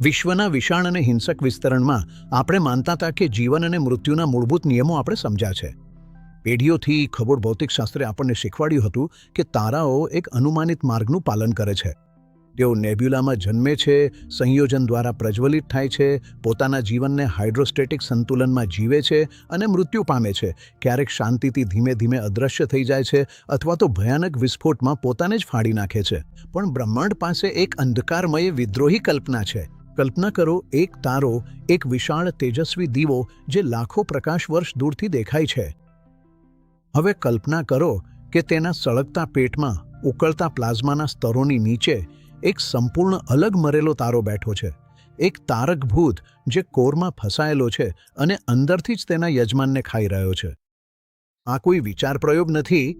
વિશ્વના વિશાળ અને હિંસક વિસ્તરણમાં આપણે માનતા હતા કે જીવન અને મૃત્યુના મૂળભૂત નિયમો આપણે સમજ્યા છે. પેઢીઓથી ખગોળ ભૌતિકશાસ્ત્રે આપણને શીખવાડ્યું હતું કે તારાઓ એક અનુમાનિત માર્ગનું પાલન કરે છે. તેઓ નેબ્યુલામાં જન્મે છે, સંયોજન દ્વારા પ્રજ્વલિત થાય છે, પોતાના જીવનને હાઇડ્રોસ્ટેટિક સંતુલનમાં જીવે છે અને મૃત્યુ પામે છે. ક્યારેક શાંતિથી ધીમે ધીમે અદૃશ્ય થઈ જાય છે અથવા તો ભયાનક વિસ્ફોટમાં પોતાને જ ફાડી નાખે છે. પણ બ્રહ્માંડ પાસે એક અંધકારમય વિદ્રોહી કલ્પના છે. કલ્પના કરો, એક તારો, એક વિશાળ તેજસ્વી દીવો જે લાખો પ્રકાશ વર્ષ દૂરથી દેખાય છે. હવે કલ્પના કરો કે તેના સળગતા પેટમાં ઉકળતા પ્લાઝમાના સ્તરોની નીચે એક સંપૂર્ણ અલગ મરેલો તારો બેઠો છે. એક તારક ભૂત જે કોરમાં ફસાયેલો છે અને અંદરથી જ તેના યજમાનને ખાઈ રહ્યો છે. આ કોઈ વિચાર પ્રયોગ નથી.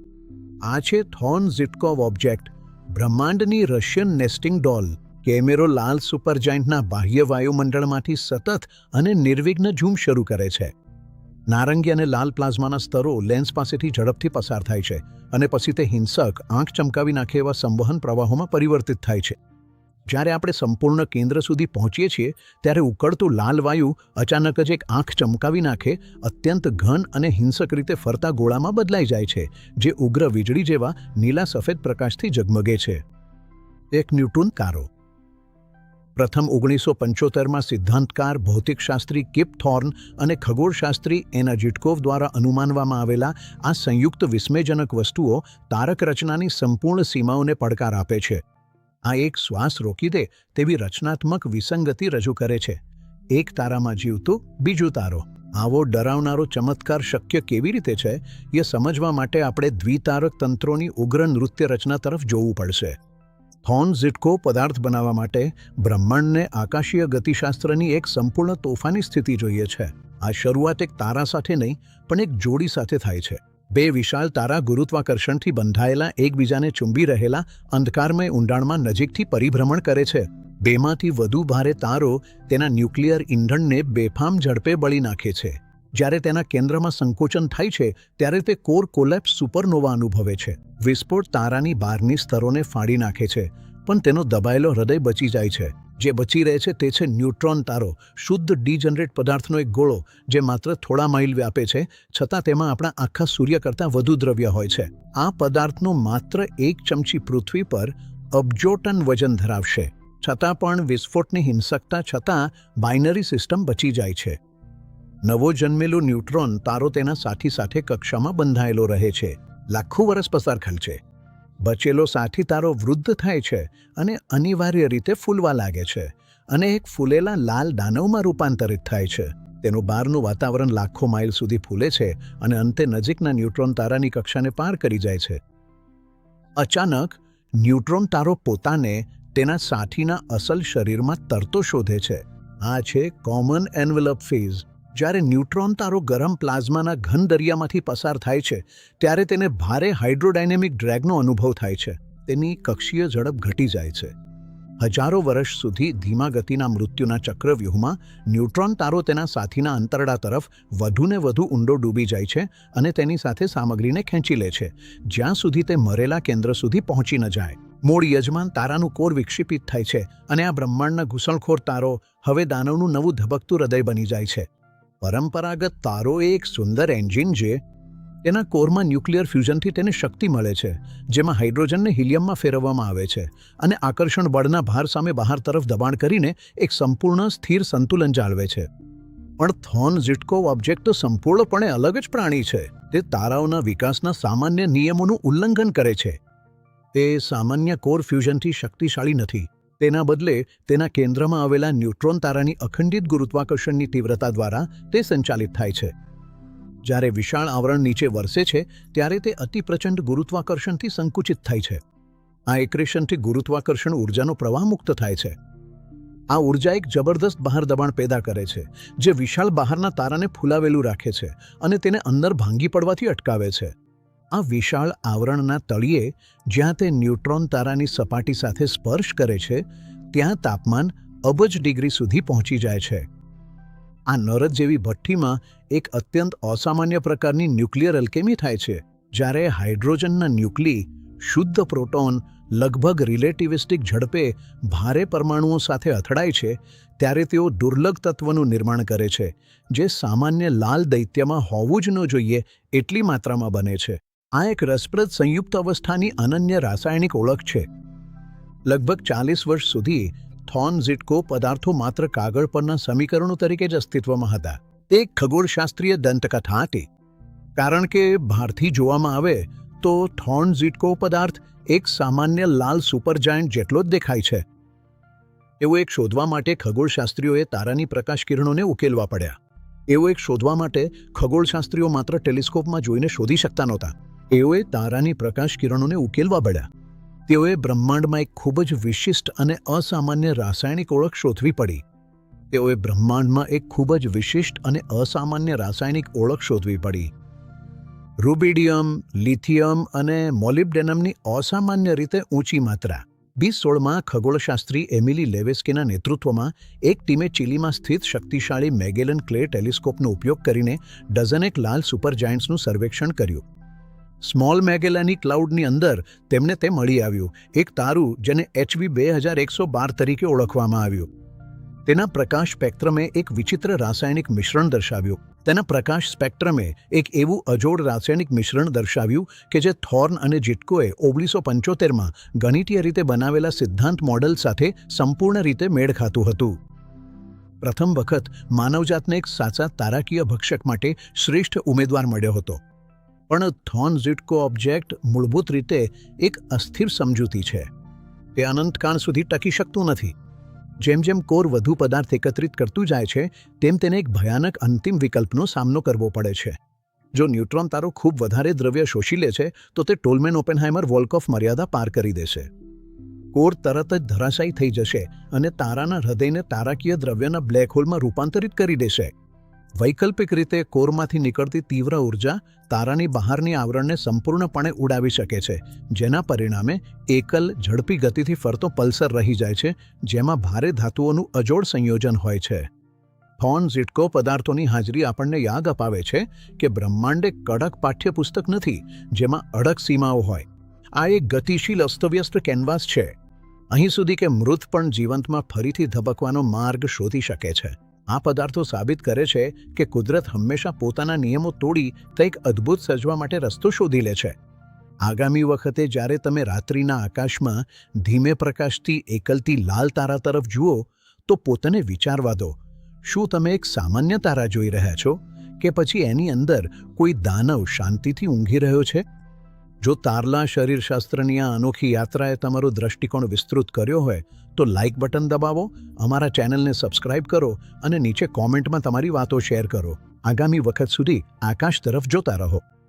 આ છે થોર્ન ઝિટકોવ ઓબ્જેક્ટ, બ્રહ્માંડની રશિયન નેસ્ટિંગ ડોલ. કેમેરો લાલ સુપરજાયન્ટના બાહ્ય વાયુમંડળમાંથી સતત અને નિર્વિઘ્ન ઝૂમ શરૂ કરે છે. નારંગી અને લાલ પ્લાઝમાના સ્તરો લેન્સ પાસેથી ઝડપથી પસાર થાય છે અને પછી તે હિંસક, આંખ ચમકાવી નાખે એવા સંવહન પ્રવાહોમાં પરિવર્તિત થાય છે. જ્યારે આપણે સંપૂર્ણ કેન્દ્ર સુધી પહોંચીએ છીએ ત્યારે ઉકળતું લાલ વાયુ અચાનક જ એક આંખ ચમકાવી નાખે અત્યંત ઘન અને હિંસક રીતે ફરતા ગોળામાં બદલાઈ જાય છે, જે ઉગ્ર વીજળી જેવા નીલા સફેદ પ્રકાશથી ઝગમગે છે. એક ન્યૂટ્રોન તારો. પ્રથમ 1975માં સિદ્ધાંતકાર, ભૌતિકશાસ્ત્રી કિપ થોર્ન અને ખગોળશાસ્ત્રી એના ઝિટકોવ દ્વારા અનુમાનવામાં આવેલા આ સંયુક્ત વિસ્મયજનક વસ્તુઓ તારક રચનાની સંપૂર્ણ સીમાઓને પડકાર આપે છે. આ એક શ્વાસ રોકી દે તેવી રચનાત્મક વિસંગતિ રજૂ કરે છે. એક તારામાં જીવતું બીજું તારો. આવો ડરાવનારો ચમત્કાર શક્ય કેવી રીતે છે, એ સમજવા માટે આપણે દ્વિતારક તંત્રોની ઉગ્ર નૃત્ય રચના તરફ જોવું પડશે. થોર્ન ઝિટકોવ પદાર્થ બનાવવા માટે બ્રહ્માંડને આકાશીય ગતિશાસ્ત્રની એક સંપૂર્ણ તોફાની સ્થિતિ જોઈએ છે. આ શરૂઆત એક તારા સાથે નહીં, પણ એક જોડી સાથે થાય છે. બે વિશાળ તારા ગુરુત્વાકર્ષણથી બંધાયેલા, એકબીજાને ચુંબી રહેલા અંધકારમય ઊંડાણમાં નજીકથી પરિભ્રમણ કરે છે. બેમાંથી વધુ ભારે તારો તેના ન્યુક્લિયર ઈંધણને બેફામ ઝડપે બળી નાખે છે. જ્યારે તેના કેન્દ્રમાં સંકોચન થાય છે ત્યારે તે કોર કોલેપ્સ સુપરનોવા અનુભવે છે. વિસ્ફોટ તારાની બહારની સ્તરોને ફાડી નાખે છે, પણ તેનો દબાયેલો હૃદય બચી જાય છે. જે બચી રહે છે તે છે ન્યુટ્રોન તારો, શુદ્ધ ડીજનરેટ પદાર્થનો એક ગોળો જે માત્ર થોડા માઇલ વ્યાપે છે, છતાં તેમાં આપણા આખા સૂર્ય કરતાં વધુ દ્રવ્ય હોય છે. આ પદાર્થનો માત્ર એક ચમચી પૃથ્વી પર અબજો ટન વજન ધરાવશે. છતાં પણ વિસ્ફોટની હિંસકતા છતાં બાઇનરી સિસ્ટમ બચી જાય છે. નવો જન્મેલો ન્યુટ્રોન તારો તેના સાથી સાથે કક્ષામાં બંધાયેલો રહે છે. લાખો વર્ષ પસાર થાય છે. બચેલો સાથી તારો વૃદ્ધ થાય છે અને અનિવાર્ય રીતે ફૂલવા લાગે છે અને એક ફૂલેલા લાલ દાનવમાં રૂપાંતરિત થાય છે. તેનું બહારનું વાતાવરણ લાખો માઇલ સુધી ફૂલે છે અને અંતે નજીકના ન્યુટ્રોન તારાની કક્ષાને પાર કરી જાય છે. અચાનક ન્યુટ્રોન તારો પોતાને તેના સાથીના અસલ શરીરમાં તરતો શોધે છે. આ છે કોમન એન્વેલપ ફેઝ. જ્યારે ન્યુટ્રોન તારો ગરમ પ્લાઝમાના ઘન દરિયામાંથી પસાર થાય છે ત્યારે તેને ભારે હાઇડ્રોડાયનેમિક ડ્રેગનો અનુભવ થાય છે. તેની કક્ષીય ઝડપ ઘટી જાય છે. હજારો વર્ષ સુધી ધીમા ગતિના મૃત્યુના ચક્રવ્યૂહમાં ન્યુટ્રોન તારો તેના સાથીના અંતરડા તરફ વધુને વધુ ઊંડો ડૂબી જાય છે અને તેની સાથે સામગ્રીને ખેંચી લે છે, જ્યાં સુધી તે મરેલા કેન્દ્ર સુધી પહોંચી ન જાય. મૂળ યજમાન તારાનું કોર વિક્ષેપિત થાય છે અને આ બ્રહ્માંડના ઘૂસણખોર તારો હવે દાનવનું નવું ધબકતું હૃદય બની જાય છે. પરંપરાગત તારો એ એક સુંદર એન્જિન છે. તેના કોરમાં ન્યુક્લિયર ફ્યુઝનથી તેને શક્તિ મળે છે, જેમાં હાઇડ્રોજનને હિલિયમમાં ફેરવવામાં આવે છે અને આકર્ષણ બળના ભાર સામે બહાર તરફ દબાણ કરીને એક સંપૂર્ણ સ્થિર સંતુલન જાળવે છે. પણ થોર્ન ઝિટકોવ ઓબ્જેક્ટ તો સંપૂર્ણપણે અલગ જ પ્રાણી છે. તે તારાઓના વિકાસના સામાન્ય નિયમોનું ઉલ્લંઘન કરે છે. તે સામાન્ય કોર ફ્યુઝનથી શક્તિશાળી નથી. તેના બદલે તેના કેન્દ્રમાં આવેલા ન્યુટ્રોન તારાની અખંડિત ગુરુત્વાકર્ષણની તીવ્રતા દ્વારા તે સંચાલિત થાય છે. જ્યારે વિશાળ આવરણ નીચે વરસે છે ત્યારે તે અતિ પ્રચંડ ગુરુત્વાકર્ષણથી સંકુચિત થાય છે. આ એક્રેશનથી ગુરુત્વાકર્ષણ ઉર્જાનો પ્રવાહ મુક્ત થાય છે. આ ઉર્જા એક જબરદસ્ત બહાર દબાણ પેદા કરે છે, જે વિશાળ બહારના તારાને ફૂલાવેલું રાખે છે અને તેને અંદર ભાંગી પડવાથી અટકાવે છે. આ વિશાળ આવરણના તળિયે જ્યાં તે ન્યુટ્રોન તારાની સપાટી સાથે સ્પર્શ કરે છે ત્યાં તાપમાન અબજ ડિગ્રી સુધી પહોંચી જાય છે. આ નરદ જેવી ભઠ્ઠીમાં એક અત્યંત અસામાન્ય પ્રકારની ન્યુક્લિયર અલ્કેમી થાય છે. જ્યારે હાઇડ્રોજનના ન્યુક્લી શુદ્ધ પ્રોટોન, લગભગ રિલેટિવિસ્ટિક ઝડપે ભારે પરમાણુઓ સાથે અથડાય છે ત્યારે તેઓ દુર્લભ તત્વનું નિર્માણ કરે છે જે સામાન્ય લાલ દૈત્યમાં હોવું જ ન જોઈએ એટલી માત્રામાં બને છે. આ એક રસપ્રદ સંયુક્ત અવસ્થાની અનન્ય રાસાયણિક ઓળખ છે. લગભગ 40 વર્ષ સુધી થોર્ન ઝિટકો પદાર્થો માત્ર કાગળ પરના સમીકરણો તરીકે જ અસ્તિત્વમાં હતા. તે એક ખગોળશાસ્ત્રીય દંતકથા હતી. કારણ કે બહારથી જોવામાં આવે તો થોર્ન ઝિટકો પદાર્થ એક સામાન્ય લાલ સુપરજાયન્ટ જેટલો જ દેખાય છે. એવું એક શોધવા માટે ખગોળશાસ્ત્રીઓએ તારાની પ્રકાશ કિરણોને ઉકેલવા પડ્યા. એવું એક શોધવા માટે ખગોળશાસ્ત્રીઓ માત્ર ટેલિસ્કોપમાં જોઈને શોધી શકતા નહોતા. તેઓએ તારાની પ્રકાશ કિરણોને ઉકેલવા પડ્યા. તેઓએ બ્રહ્માંડમાં એક ખૂબ જ વિશિષ્ટ અને અસામાન્ય રાસાયણિક ઓળખ શોધવી પડી. તેઓએ બ્રહ્માંડમાં એક ખૂબ જ વિશિષ્ટ અને અસામાન્ય રાસાયણિક ઓળખ શોધવી પડી. રૂબિડિયમ, લિથિયમ અને મોલિબ્ડેનમની અસામાન્ય રીતે ઊંચી માત્રા. 2016માં ખગોળશાસ્ત્રી એમિલી લેવેસ્કીના નેતૃત્વમાં એક ટીમે ચીલીમાં સ્થિત શક્તિશાળી મેગેલન ક્લે ટેલિસ્કોપનો ઉપયોગ કરીને ડઝનેક લાલ સુપરજાયન્ટ્સનું સર્વેક્ષણ કર્યું. સ્મોલ મેગેલાની ક્લાઉડની અંદર તેમને તે મળી આવ્યું, એક તારું જેને HV 2112 તરીકે ઓળખવામાં આવ્યું. તેના પ્રકાશ સ્પેક્ટ્રમે એક વિચિત્ર રાસાયણિક મિશ્રણ દર્શાવ્યું. તેના પ્રકાશ સ્પેક્ટ્રમે એક એવું અજોડ રાસાયણિક મિશ્રણ દર્શાવ્યું કે જે થોર્ન અને ઝિટકોએ 1975માં ગણિતીય રીતે બનાવેલા સિદ્ધાંત મોડેલ સાથે સંપૂર્ણ રીતે મેળ ખાતું હતું. પ્રથમ વખત માનવજાતને એક સાચા તારાકીય ભક્ષક માટે શ્રેષ્ઠ ઉમેદવાર મળ્યો હતો. પણ થોર્ન ઝિટકો ઓબ્જેક્ટ મૂળભૂત રીતે એક અસ્થિર સમજૂતી છે. તે અનંતકાળ સુધી ટકી શકતું નથી. જેમ જેમ કોર વધુ પદાર્થ એકત્રિત કરતું જાય છે તેમ તેને એક ભયાનક અંતિમ વિકલ્પનો સામનો કરવો પડે છે. જો ન્યુટ્રોન તારો ખૂબ વધારે દ્રવ્ય શોષી લે છે તો તે ટોલમેન ઓપેનહાઇમર વોલ્કોફ મર્યાદા પાર કરી દેશે. કોર તરત જ ધરાશાયી થઈ જશે અને તારાના હૃદયને તારાકીય દ્રવ્યના બ્લેક હોલમાં રૂપાંતરિત કરી દેશે. વૈકલ્પિક રીતે કોરમાંથી નીકળતી તીવ્ર ઉર્જા તારાની બહારની આવરણને સંપૂર્ણપણે ઉડાવી શકે છે, જેના પરિણામે એકલ ઝડપી ગતિથી ફરતો પલ્સર રહી જાય છે જેમાં ભારે ધાતુઓનું અજોડ સંયોજન હોય છે. થોર્ન ઝિટકો પદાર્થોની હાજરી આપણને યાદ અપાવે છે કે બ્રહ્માંડ એક કડક પાઠ્યપુસ્તક નથી જેમાં અડગ સીમાઓ હોય. આ એક ગતિશીલ અસ્તવ્યસ્ત કેનવાસ છે. અહીં સુધી કે મૃત પણ જીવંતમાં ફરીથી ધબકવાનો માર્ગ શોધી શકે છે. આ પદાર્થો સાબિત કરે છે કે કુદરત હંમેશા પોતાના નિયમો તોડી કંઈક અદ્ભુત સર્જવા માટે રસ્તો શોધી લે છે. આગામી વખતે જ્યારે તમે રાત્રિના આકાશમાં ધીમે પ્રકાશથી એકલતી લાલ તારા તરફ જુઓ તો પોતાને વિચારવા દો, શું તમે એક સામાન્ય તારા જોઈ રહ્યા છો કે પછી એની અંદર કોઈ દાનવ શાંતિથી ઊંઘી રહ્યો છે? જો તારલા શરીરશાસ્ત્રની આ અનોખી યાત્રાએ તમારો દૃષ્ટિકોણ વિસ્તૃત કર્યો હોય તો લાઇક બટન દબાવો, અમારા ચેનલને સબસ્ક્રાઇબ કરો અને નીચે કોમેન્ટમાં તમારી વાતો શેર કરો. આગામી વખત સુધી આકાશ તરફ જોતા રહો.